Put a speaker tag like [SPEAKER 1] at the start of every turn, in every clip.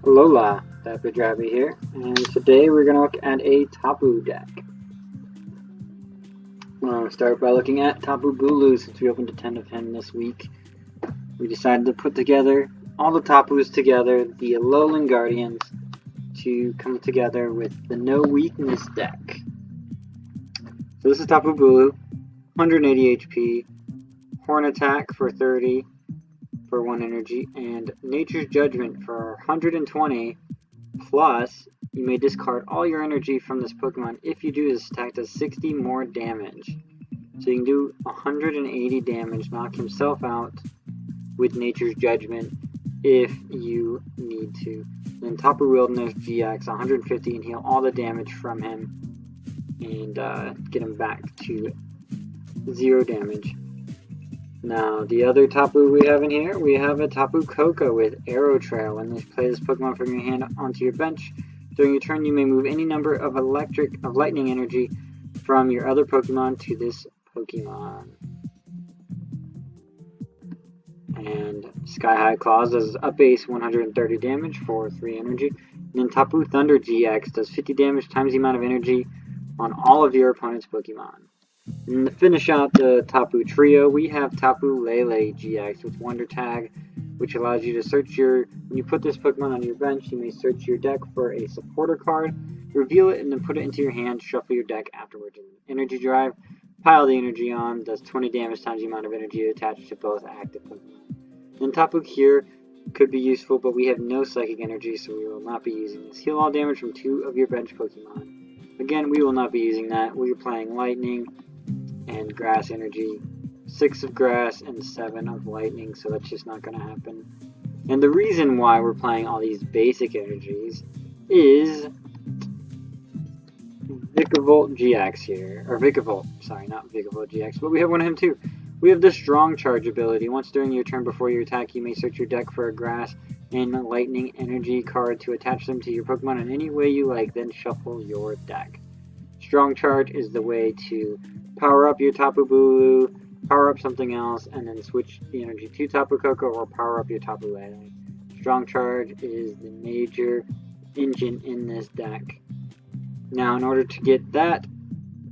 [SPEAKER 1] Alola Dapper here, and today we're going to look at a Tapu deck. I'm going to start by looking at Tapu Bulu since we opened a 10 of 10 this week. We decided to put together all the Tapus together, the Alolan Guardians, to come together with the No Weakness deck. So this is Tapu Bulu, 180 HP, Horn Attack for 30 for 1 energy, and Nature's Judgment for 120, plus you may discard all your energy from this Pokemon. If you do, this attack does 60 more damage. So you can do 180 damage, knock himself out with Nature's Judgment if you need to. Then Tapu Wilderness GX, 150, and heal all the damage from him and get him back to 0 damage. Now, the other Tapu we have in here, we have a Tapu Koko with Arrow Trail. When you play this Pokemon from your hand onto your bench, during your turn you may move any number of lightning energy from your other Pokemon to this Pokemon. And Sky High Claws does up base 130 damage for 3 energy. And then Tapu Thunder GX does 50 damage times the amount of energy on all of your opponent's Pokemon. And to finish out the Tapu Trio, we have Tapu Lele-GX with Wonder Tag, which allows you to search when you put this Pokemon on your bench, you may search your deck for a supporter card, reveal it, and then put it into your hand, shuffle your deck afterwards. And Energy Drive, pile the energy on, does 20 damage times the amount of energy attached to both active Pokemon. Then Tapu Cure could be useful, but we have no Psychic Energy, so we will not be using this. Heal all damage from 2 of your bench Pokemon. Again, we will not be using that. We are playing Lightning and Grass energy, 6 of Grass and 7 of Lightning, so that's just not going to happen. And the reason why we're playing all these basic energies is Vikavolt-GX here, or Vikavolt, sorry, not Vikavolt-GX, but we have one of him too. We have the Strong Charge ability. Once during your turn before your attack, you may search your deck for a Grass and Lightning energy card to attach them to your Pokemon in any way you like, then shuffle your deck. Strong Charge is the way to power up your Tapu Bulu, power up something else, and then switch the energy to Tapu Koko or power up your Tapu Lele. Strong Charge is the major engine in this deck. Now, in order to get that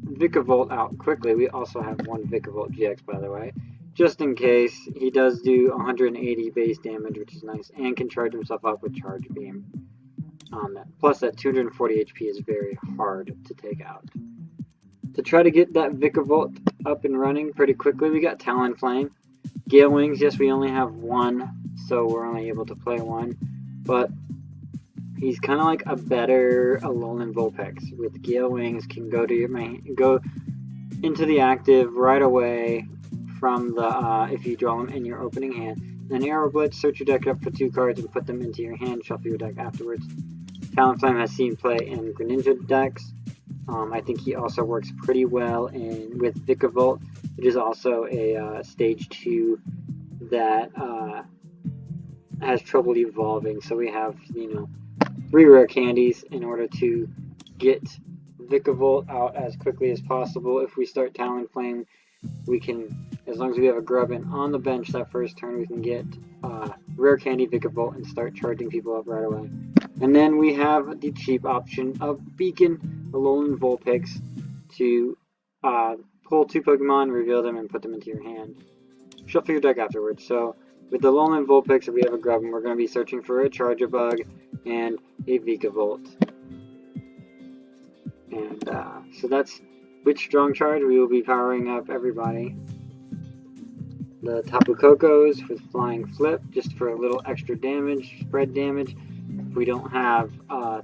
[SPEAKER 1] Vikavolt out quickly, we also have one Vikavolt GX, by the way, just in case. He does do 180 base damage, which is nice, and can charge himself up with Charge Beam. Plus, that 240 HP is very hard to take out. To try to get that Vikavolt up and running pretty quickly, we got Talonflame. Gale Wings, yes, we only have one, so we're only able to play one, but he's kind of like a better Alolan Vulpix. With Gale Wings, can go into the active right away from the if you draw them in your opening hand. Then Arrow Blitz, search your deck up for 2 cards and put them into your hand, shuffle your deck afterwards. Talonflame has seen play in Greninja decks. I think he also works pretty well with Vikavolt, which is also a stage 2 that has trouble evolving. So we have, 3 rare candies in order to get Vikavolt out as quickly as possible. If we start Talonflame, we can, as long as we have a Grubbin on the bench that first turn, we can get rare candy Vikavolt and start charging people up right away. And then we have the cheap option of Beacon Alolan Vulpix to pull 2 Pokemon, reveal them, and put them into your hand. Shuffle your deck afterwards. So with the Alolan Vulpix, if we have a Grubbin, we're going to be searching for a Charjabug and a Vikavolt. And so that's with Strong Charge, we will be powering up everybody. The Tapu Kokos with Flying Flip, just for a little extra damage, spread damage. We don't have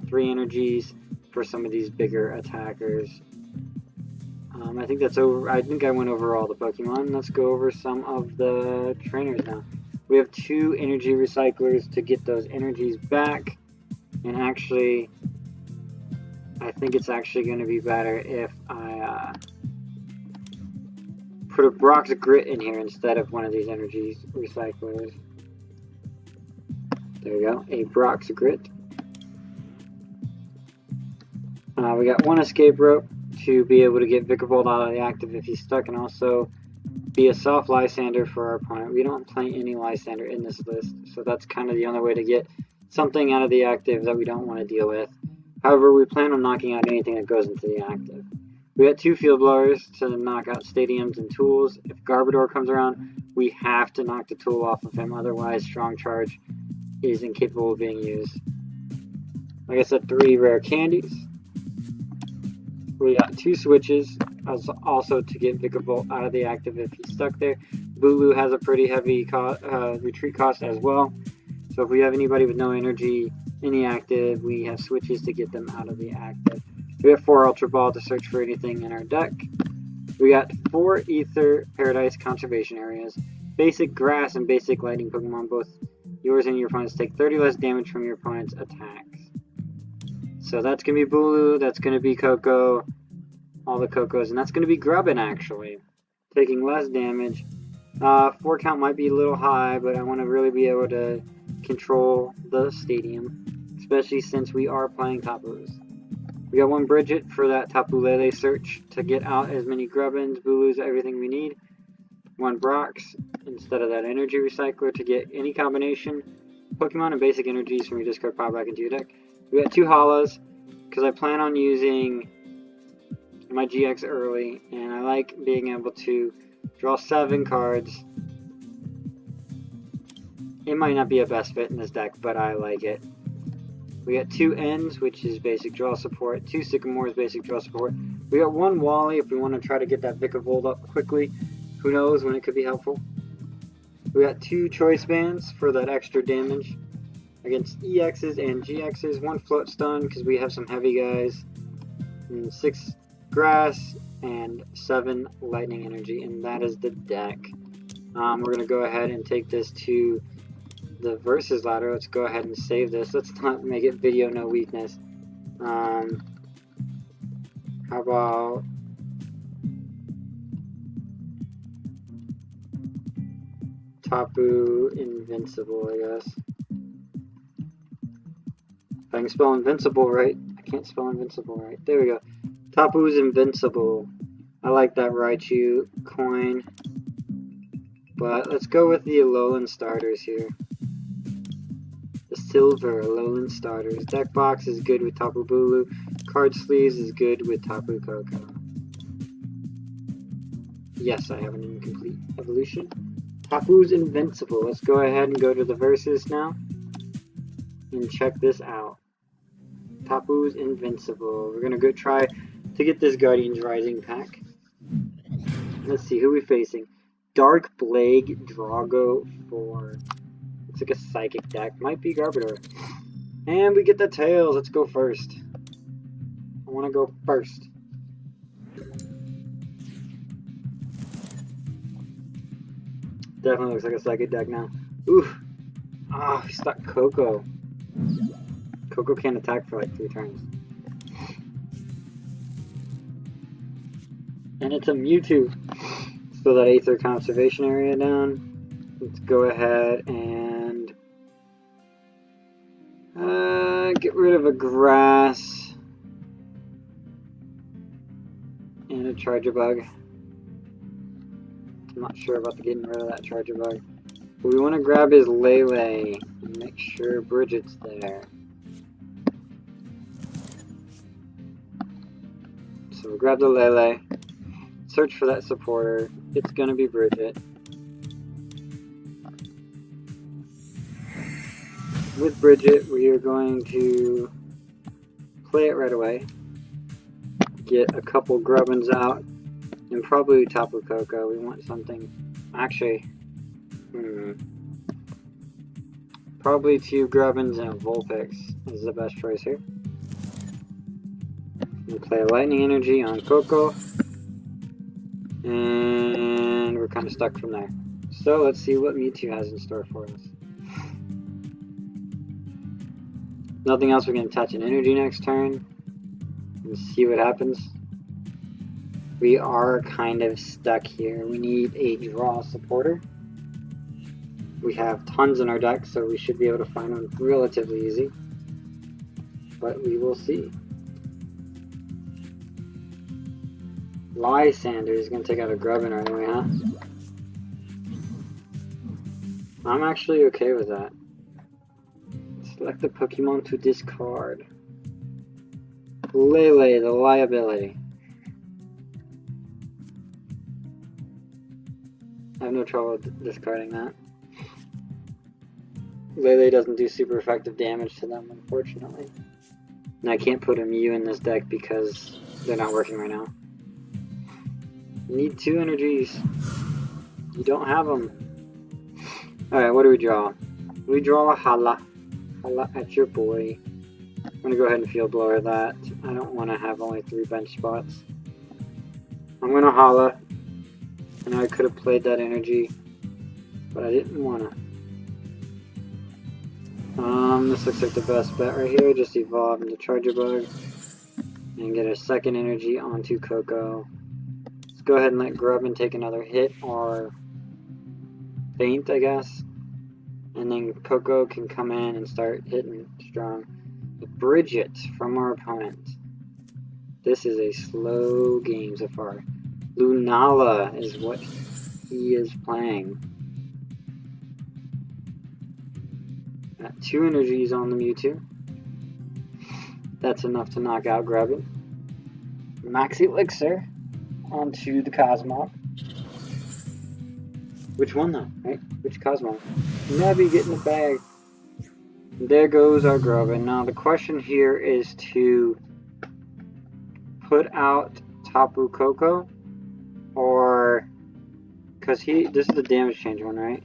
[SPEAKER 1] 3 energies for some of these bigger attackers. I think that's over. I think I went over all the Pokemon. Let's go over some of the trainers now. We have 2 Energy Recyclers to get those energies back. And actually, I think it's actually going to be better if I put a Brock's Grit in here instead of one of these Energy Recyclers. There we go, a Brock's Grit. We got 1 Escape Rope to be able to get Vikavolt out of the active if he's stuck, and also be a soft Lysander for our opponent. We don't play any Lysander in this list, so that's kind of the only way to get something out of the active that we don't want to deal with. However, we plan on knocking out anything that goes into the active. We got 2 field blowers to knock out stadiums and tools. If Garbodor comes around, we have to knock the tool off of him, otherwise strong charge is incapable of being used. Like I said, 3 rare candies. We got 2 switches, also to get Vikavolt out of the active if he's stuck there. Bulu has a pretty heavy retreat cost as well. So if we have anybody with no energy in the active, we have switches to get them out of the active. We have 4 Ultra Ball to search for anything in our deck. We got 4 Aether Paradise Conservation Areas. Basic Grass and Basic Lightning Pokemon, both yours and your opponents, take 30 less damage from your opponent's attacks. So that's going to be Bulu, that's going to be Koko, all the Kokos, and that's going to be Grubbin actually, taking less damage. 4 count might be a little high, but I want to really be able to control the stadium, especially since we are playing Tapus. We got 1 Brigette for that Tapu Lele search to get out as many Grubbins, Bulus, everything we need. 1 Brox instead of that Energy Recycler to get any combination Pokemon and basic energies from your discard pile back into your deck. We got 2 Halas because I plan on using my GX early, and I like being able to draw 7 cards. It might not be a best fit in this deck, but I like it. We got 2 Ends, which is basic draw support, 2 Sycamores, basic draw support. We got 1 Wally if we want to try to get that Vikavolt up quickly. Who knows when it could be helpful. We got 2 Choice Bands for that extra damage against EXs and GXs, 1 Float Stun because we have some heavy guys, and 6 Grass, and 7 Lightning Energy, and that is the deck. We're going to go ahead and take this to the Versus ladder. Let's go ahead and save this. Let's not make it video no weakness. How about Tapu Invincible, I guess. If I can spell Invincible right. I can't spell Invincible right. There we go. Tapu's Invincible. I like that Raichu coin. But let's go with the Alolan starters here. The silver Alolan starters. Deck box is good with Tapu Bulu. Card sleeves is good with Tapu Koko. Yes, I have an incomplete evolution. Tapu's Invincible. Let's go ahead and go to the Versus now. And check this out. Tapu's Invincible. We're gonna go try to get this Guardian's Rising pack. Let's see who we're facing. Dark Plague Drago 4. It's like a psychic deck. Might be Garbodor. And we get the tails. Let's go first. I want to go first. Definitely looks like a psychic deck now. Ooh. Ah, oh, stuck Koko. Koko can't attack for like 3 turns. And it's a Mewtwo. Throw that Aether conservation area down. Let's go ahead and get rid of a Grass and a Charjabug. I'm not sure about getting rid of that Charjabug. But we want to grab his Lele and make sure Brigette's there. So we'll grab the Lele. Search for that supporter. It's gonna be Brigette. With Brigette, we are going to play it right away. Get a couple Grubbins out, and probably Tapu Koko. We want something. Actually, probably 2 Grubbins and a Vulpix is the best choice here. We play a Lightning Energy on Koko. And we're kind of stuck from there. So let's see what Mewtwo has in store for us. Nothing else, we're going to touch an energy next turn and see what happens. We are kind of stuck here. We need a draw supporter. We have tons in our deck, so we should be able to find one relatively easy. But we will see. Lysander is going to take out a Grubbin right away, huh? I'm actually okay with that. It's Select the Pokemon to discard. Lele, the liability. I have no trouble discarding that. Lele doesn't do super effective damage to them, unfortunately. And I can't put a Mew in this deck because they're not working right now. You need 2 energies. You don't have them. Alright, what do we draw? We draw a Hala. Hala at your boy. I'm going to go ahead and Field Blower that. I don't want to have only 3 bench spots. I'm going to Hala. I know I could have played that energy, but I didn't want to. This looks like the best bet right here. Just evolve into Charjabug and get a second energy onto Koko. Let's go ahead and let Grubbin take another hit or faint, I guess. And then Koko can come in and start hitting strong. Brigette from our opponent. This is a slow game so far. Lunala is what he is playing. Got 2 energies on the Mewtwo. That's enough to knock out Grubbin. Max Elixir onto the Cosmog. Which one though, right? Which Cosmog? Navi getting the bag. There goes our Grubbin. Now the question here is to put out Tapu Koko, or because this is the damage change one, right?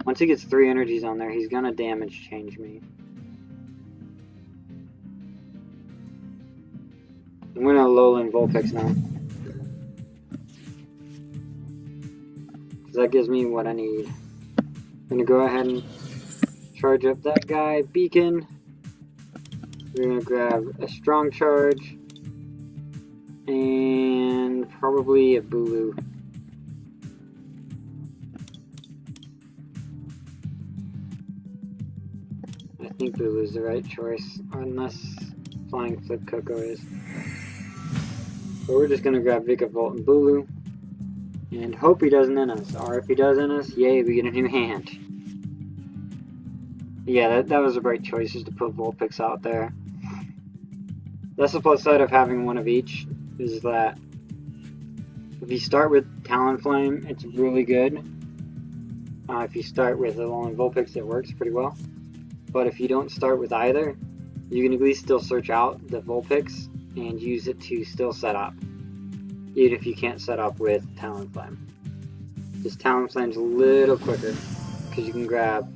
[SPEAKER 1] Once he gets 3 energies on there, he's gonna damage change me. I'm gonna Alolan Vulpix now, because that gives me what I need. I'm gonna go ahead and charge up that guy, Beacon. We're gonna grab a strong charge and probably a Bulu. I think Bulu's the right choice, unless Flying Flip Koko is. But we're just gonna grab Vikavolt and Bulu and hope he doesn't in us. Or if he does in us, yay, we get a new hand. Yeah, that was the right choice, is to put Vulpix out there. That's the plus side of having one of each, is that if you start with Talonflame, it's really good. If you start with Alolan Vulpix, it works pretty well. But if you don't start with either, you can at least still search out the Vulpix and use it to still set up, even if you can't set up with Talonflame. Just Talonflame's a little quicker, because you can grab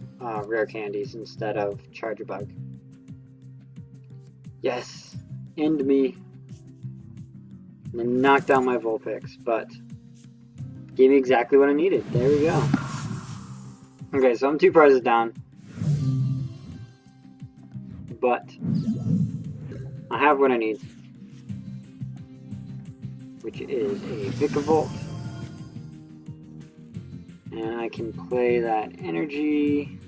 [SPEAKER 1] rare candies instead of Charjabug. Yes! End me. And then knocked down my Vulpix, but gave me exactly what I needed. There we go. Okay, so I'm 2 prizes down. But I have what I need, which is a Vikavolt. And I can play that energy.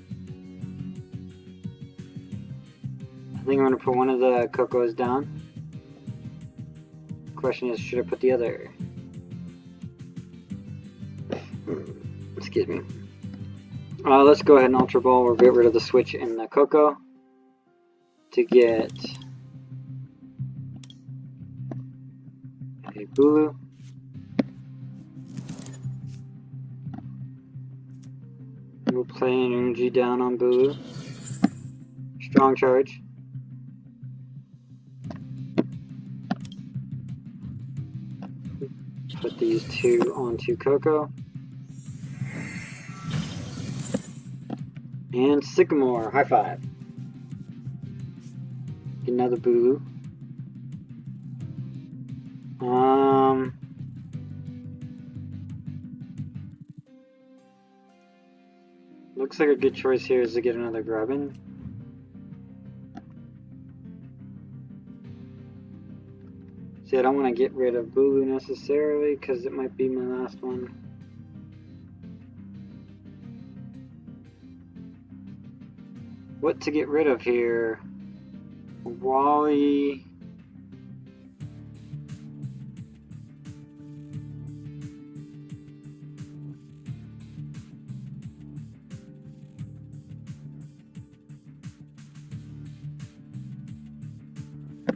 [SPEAKER 1] I think I'm going to put one of the Kokos down. Question is, should I put the other? Excuse me. Let's go ahead and Ultra Ball. We'll get rid of the switch in the Koko to get a Bulu. We'll play an energy down on Bulu. Strong charge. Put these 2 onto Koko. And Sycamore, high five. Get another Bulu. Looks like a good choice here is to get another Grubbin. See, I don't want to get rid of Bulu necessarily, because it might be my last one. What to get rid of here? Wally.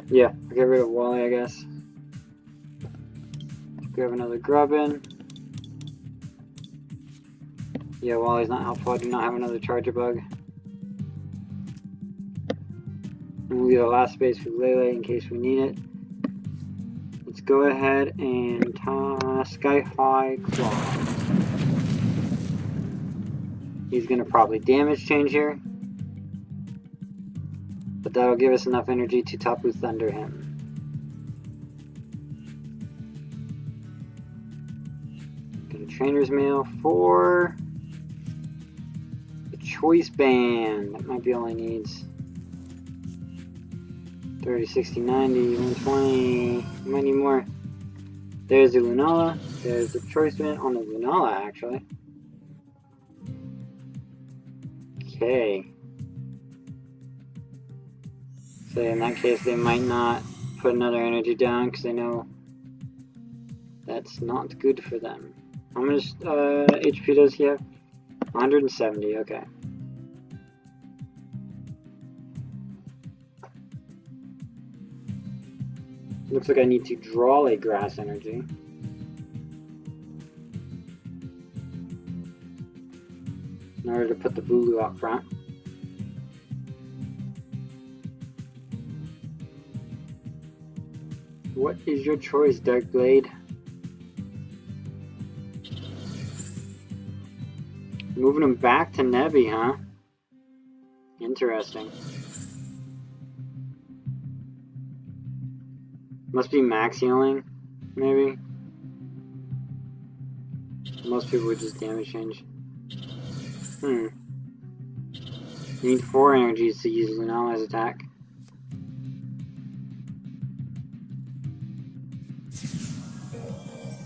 [SPEAKER 1] Yeah, I'll get rid of Wally, I guess. Grab another Grubbin. Yeah, Wally's not helpful. I do not have another Charjabug. And we'll leave the last space for Lele in case we need it. Let's go ahead and Sky High Claw. He's going to probably damage change here. But that'll give us enough energy to Tapu Thunder him. Get a Trainer's Mail for the Choice Band. That might be all he needs. 30, 60, 90, 120. You might need more. There's the Lunala. There's the Choice Band on the Lunala, actually. Okay. So in that case, they might not put another energy down because they know that's not good for them. How much HP does he have? 170, okay. Looks like I need to draw a grass energy. In order to put the Bulu out front. What is your choice, Darkblade? Moving him back to Nebby, huh? Interesting. Must be max healing, maybe? Most people would just damage change. You need 4 energies to use Lunala's attack.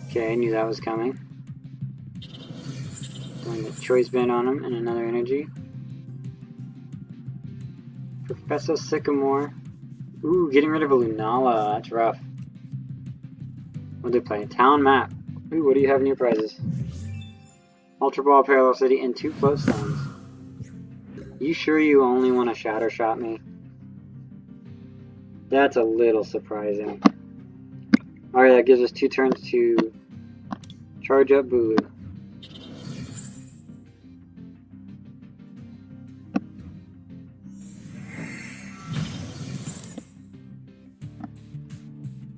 [SPEAKER 1] Okay, I knew that was coming. Throwing the Choice Band on him and another energy. Professor Sycamore. Ooh, getting rid of a Lunala. That's rough. What did they play? Town Map. Ooh, what do you have in your prizes? Ultra Ball, Parallel City, and 2 Float Stones. You sure you only want to Shatter Shot me? That's a little surprising. Alright, that gives us 2 turns to charge up Bulu.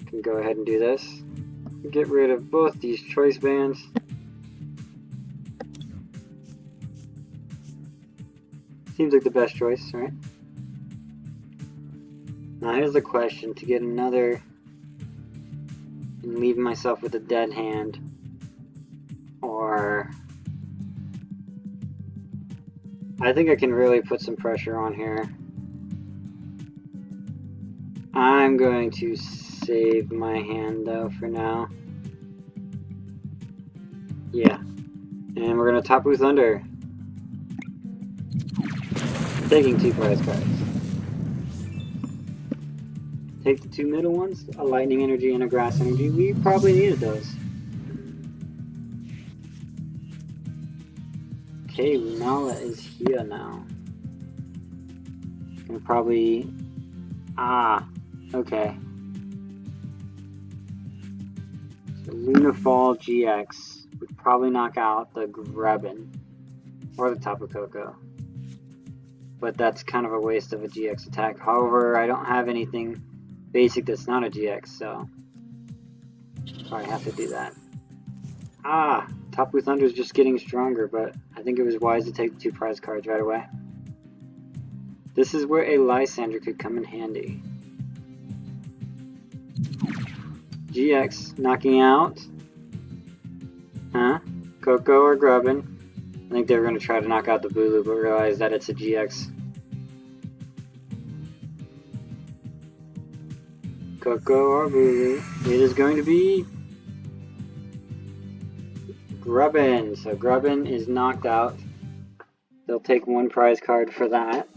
[SPEAKER 1] Can go ahead and do this. Get rid of both these Choice Bands. Seems like the best choice, right? Now here's the question, to get another and leave myself with a dead hand, or I think I can really put some pressure on here. I'm going to save my hand though for now. Yeah. And we're going to Tapu Thunder. Taking 2 prize cards. Take the 2 middle ones, a lightning energy and a grass energy. We probably needed those. Okay, Lunala is here now. Gonna probably... okay. So Lunafall GX would probably knock out the Grubbin or the Tapu Koko. But that's kind of a waste of a GX attack. However, I don't have anything basic that's not a GX, so probably have to do that. Tapu Thunder's just getting stronger, but I think it was wise to take the 2 prize cards right away. This is where a Lysandre could come in handy. GX knocking out, Koko or Grubbin. I think they were going to try to knock out the Bulu, but realized that it's a GX. Koko or Bulu. It is going to be Grubbin. So Grubbin is knocked out. They'll take 1 prize card for that,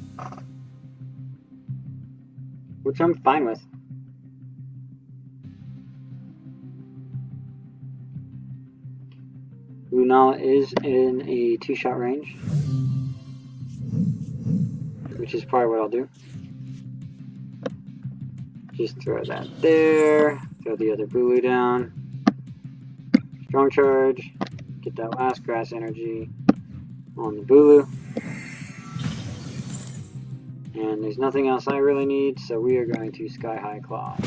[SPEAKER 1] which I'm fine with. Lunala is in a 2-shot range, which is probably what I'll do. Just throw that there. Throw the other Bulu down. Strong charge. Get that last grass energy on the Bulu. And there's nothing else I really need, so we are going to Sky High Claw.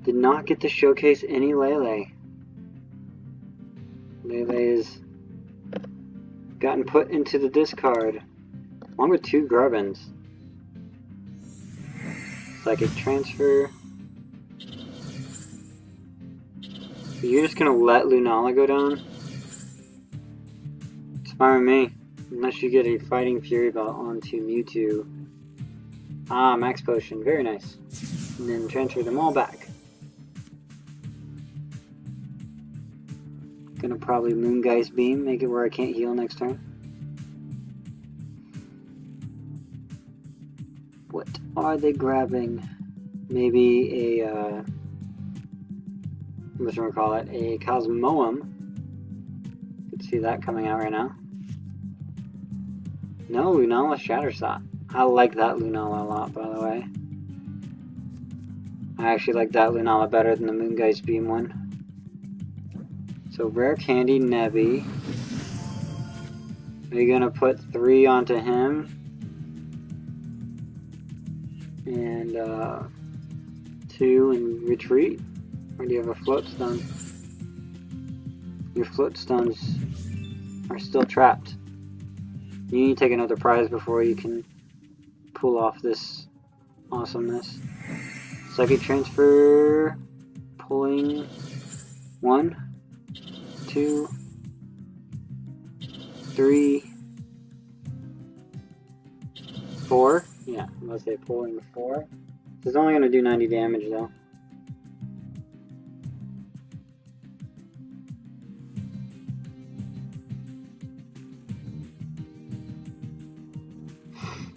[SPEAKER 1] Did not get to showcase any Lele. Lele's gotten put into the discard, along with 2 Grubbins. Psychic Transfer. You're just gonna let Lunala go down? It's fine with me. Unless you get a Fighting Fury Belt onto Mewtwo. Ah, Max Potion. Very nice. And then transfer them all back. Gonna probably Moongeist Beam, make it where I can't heal next turn. What are they grabbing? Maybe a, what's we call it? A Cosmoem. You can see that coming out right now. No, Lunala Shattersot. I like that Lunala a lot, by the way. I actually like that Lunala better than the Moongeist Beam one. So Rare Candy Nebby. Are you gonna put 3 onto him? And 2 and retreat? Or do you have a Float Stun? Your Float Stuns are still trapped. You need to take another prize before you can pull off this awesomeness. Psychic Transfer, pulling 1, 2, 3, 4. Yeah, unless they pulling 4. It's only going to do 90 damage though.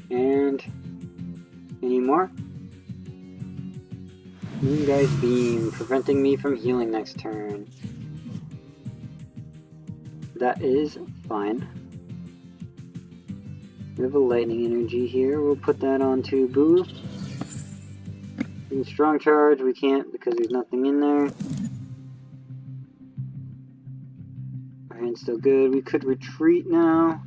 [SPEAKER 1] And any more? Moongeist Beam, preventing me from healing next turn. That is fine. We have a lightning energy here. We'll put that onto Bulu. In strong charge, we can't because there's nothing in there. Our hand's still good. We could retreat now.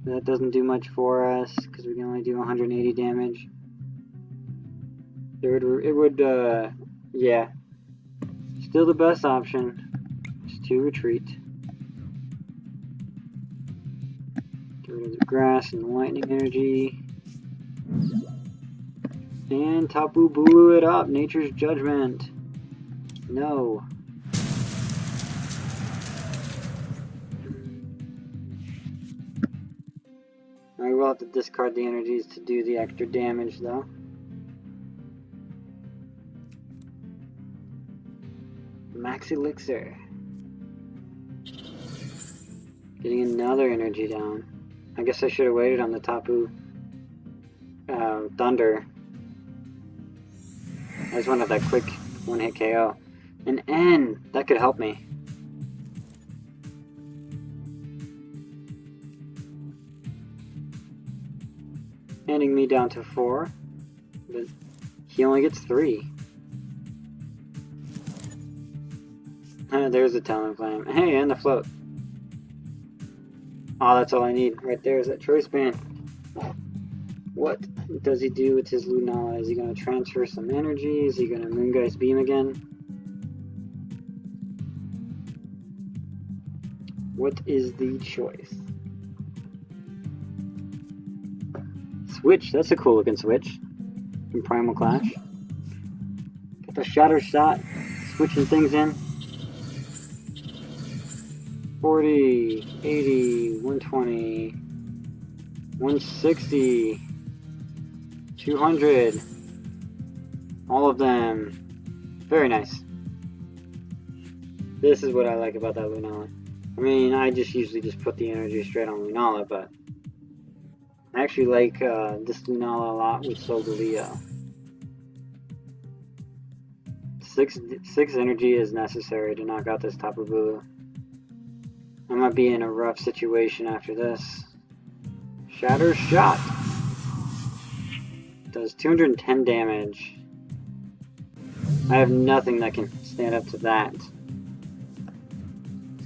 [SPEAKER 1] That doesn't do much for us because we can only do 180 damage. It would, yeah. Still the best option is to retreat. Get rid of the grass and the lightning energy. And Tapu Bulu it up. Nature's Judgment. No. I will have to discard the energies to do the extra damage though. Max Elixir. Getting another energy down. I guess I should have waited on the Tapu Thunder. I just wanted that quick one-hit KO. An N! That could help me. Handing me down to 4. But he only gets 3. There's the Talonflame. Hey, and the float. Oh, that's all I need. Right there is that Choice Band. What does he do with his Lunala? Is he going to transfer some energy? Is he going to Moongeist Beam again? What is the choice? Switch. That's a cool looking switch. From Primal Clash. Got the Shatter Shot. Switching things in. 40, 80, 120, 160, 200, all of them. Very nice. This is what I like about that Lunala. I mean, I just usually just put the energy straight on Lunala, but I actually like this Lunala a lot with Solgaleo. 6 energy is necessary to knock out this Tapu Bulu. I might be in a rough situation after this. Shatter Shot. Does 210 damage. I have nothing that can stand up to that. Let's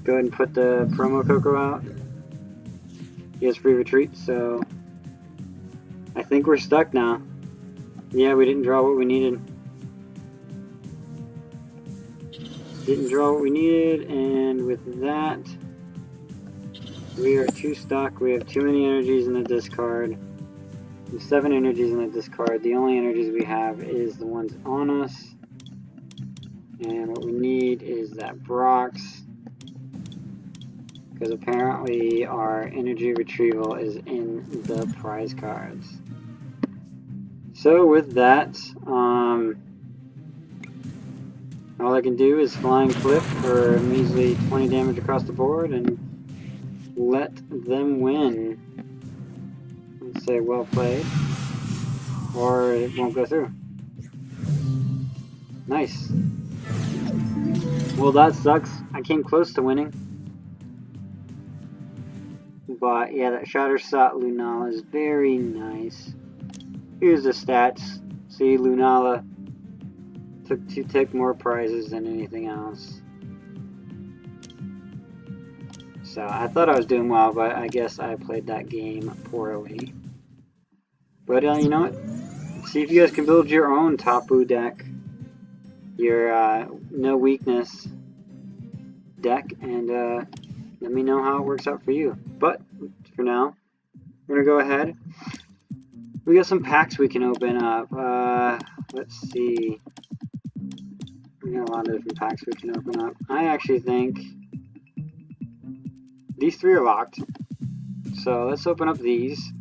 [SPEAKER 1] go ahead and put the promo Koko out. He has free retreat, so I think we're stuck now. Yeah, we didn't draw what we needed. Didn't draw what we needed, and with that, we are too stuck. We have too many energies in the discard. We have 7 energies in the discard. The only energies we have is the ones on us. And what we need is that Brox. Because apparently our energy retrieval is in the prize cards. So with that, all I can do is Flying Flip for a measly 20 damage across the board and let them win. Let's say well played, or it won't go through. Nice. Well, that sucks. I came close to winning. But yeah, that Shatter Shot Lunala is very nice. Here's the stats. See, Lunala took more prizes than anything else. So I thought I was doing well, but I guess I played that game poorly. But you know what? See if you guys can build your own Tapu deck. Your no weakness deck, and let me know how it works out for you. But for now, we're gonna go ahead. We got some packs we can open up. Let's see. We got a lot of different packs we can open up. I actually think these 3 are locked. So let's open up these.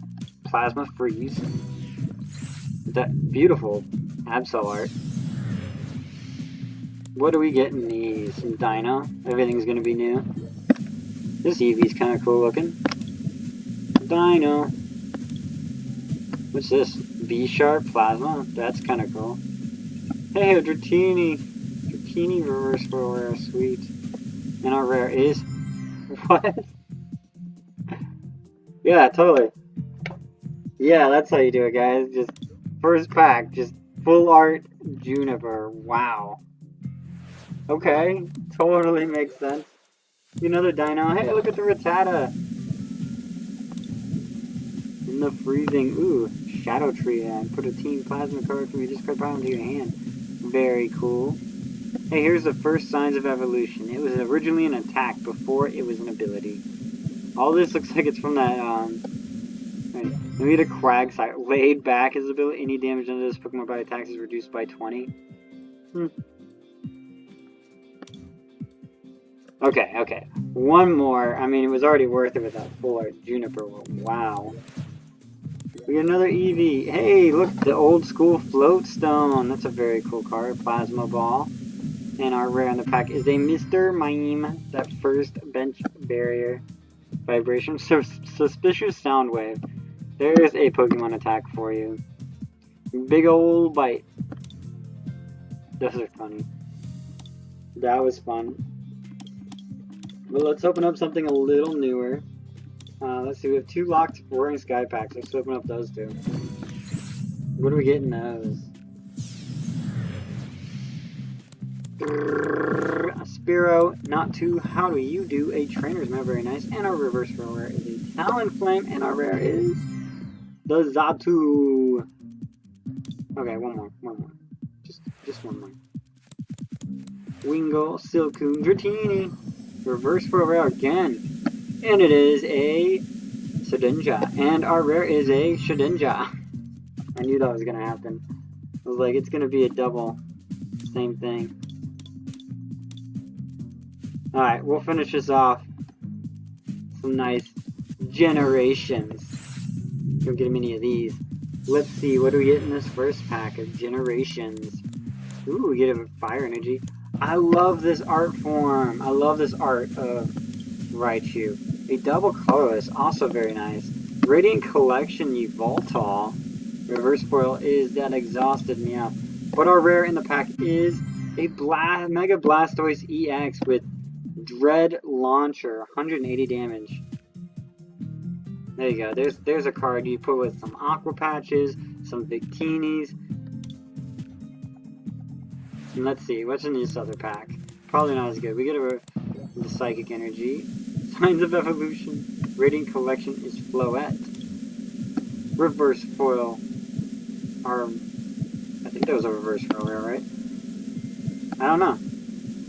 [SPEAKER 1] Plasma Freeze. That beautiful Absol art. What do we get in these? Some Dino. Everything's gonna be new. This Eevee's kind of cool looking. Dino. What's this? V-Sharp Plasma? That's kind of cool. Hey, a Dratini. Dratini reverse for rare. Sweet. And our rare is... What? Yeah, totally. Yeah, that's how you do it, guys. Just first pack. Just full art Juniper. Wow. Okay, totally makes sense. Another Dino. Hey, look at the Rattata. In the freezing. Ooh, Shadow Tree. Put a Team Plasma card from your discard pile into your hand. Very cool. Hey, here's the first signs of evolution. It was originally an attack before it was an ability. All this looks like it's from that, maybe the Quagsire. Laid back is ability. Any damage under this Pokemon by attacks is reduced by 20. Okay. One more. I mean, it was already worth it with that full art Juniper. Wow. We got another Eevee. Hey, look, the old school Float Stone. That's a very cool card. Plasma Ball. And our rare in the pack is a Mr. Mime. That first bench barrier vibration. Suspicious Sound Wave. There's a Pokemon attack for you. Big old bite. Those are funny. That was fun. Well, let's open up something a little newer. Let's see, we have 2 locked Roaring Sky packs. Let's open up those 2. What do we get in those? A Spearow, not too. How do you do? A Trainer's Map, very nice. And our reverse rare is a Talonflame, and our rare is the Xatu. Okay, one more. Just one more. Wingull, Silcoon, Dratini. Reverse for a rare again. And it is a Shedinja. And our rare is a Shedinja. I knew that was going to happen. I was like, it's going to be a double. Same thing. Alright, we'll finish this off. Some nice Generations. Don't get many of these. Let's see, what do we get in this first pack of Generations? Ooh, we get a Fire Energy. I love this art form. I love this art of Raichu. A double colorless, also very nice. Radiant Collection Yveltal. Reverse foil is that Exhausted Meowth. But our rare in the pack is a Mega Blastoise EX with Dread Launcher, 180 damage. There you go. There's a card you put with some Aqua Patches, some Victinis. And let's see, what's in this other pack? Probably not as good. We get the Psychic Energy. Signs of Evolution. Radiant Collection is Floette. Reverse Foil. I think that was a reverse foil rare, right? I don't know.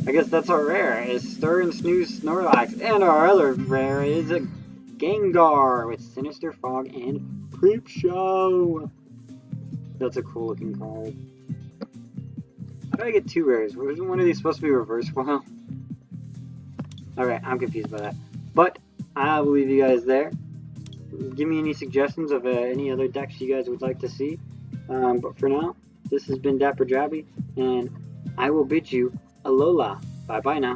[SPEAKER 1] I guess that's our rare, is Stir and Snooze Snorlax. And our other rare is a Gengar with Sinister Fog and Creepshow. That's a cool looking card. How did I get 2 rares? Wasn't one of these supposed to be reverse foil? Alright, I'm confused by that. But I will leave you guys there. Give me any suggestions of any other decks you guys would like to see. But for now, this has been DapperDraby, and I will bid you Alola. Bye bye now.